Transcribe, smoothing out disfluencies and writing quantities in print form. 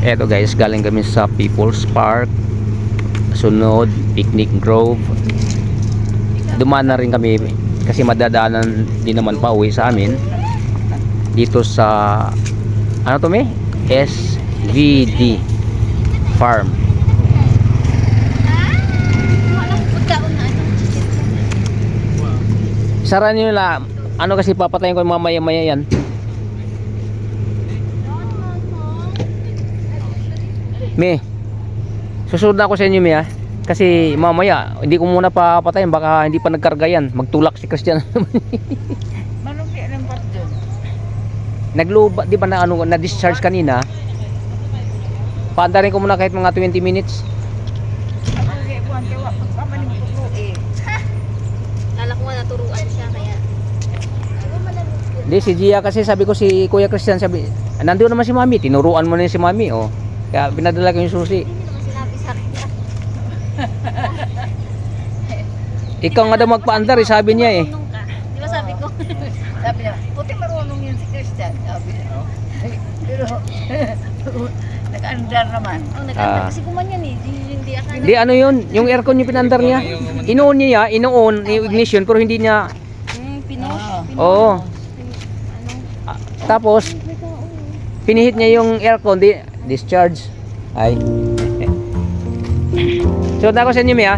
Eto guys, galing kami sa People's Park. Sunod, Picnic Grove. Dumaan na rin kami kasi madadaanan din naman pa uwi sa amin. Dito sa ano to may? SVD Farm. Sara nyo na. Ano kasi papatayin ko mamaya-maya yan. Me, susunod na ako sa inyo, Me, ha? Kasi mamaya hindi ko muna papatayin, baka hindi pa nagkarga yan. Magtulak si Christian. Malungki ang pat doon. Nagluba, di ba na ano, na discharge kanina? Paandarin ko muna kahit mga 20 minutes. Malungki po ang tiwa. Pagpapanin mo po eh. Kala ko nga naturuan siya kaya. Hindi, si Gia kasi sabi ko si Kuya Christian, sabi, nandoon naman si Mami, tinuruan mo na si Mami, oh. Kaya pinadala ko yung susi. Hindi naman sinabi sa akin. Ikaw nga daw magpaandar, eh, sabi niya eh. Marunong ka. Di ba sabi ko? Sabi niya, puti marunong yun si Christian. Sabi niya. Pero, nag-andar naman. Oh, nag-andar kasi kumanyan eh. Hindi akala. Di ano yun, yung aircon yung pinandar niya. Inoon niya, inoon, yung ignition, pero hindi niya, Pinos. oo. Tapos, pinihit niya yung aircon, discharge. Ay. So, na ako sa inyo, Mia.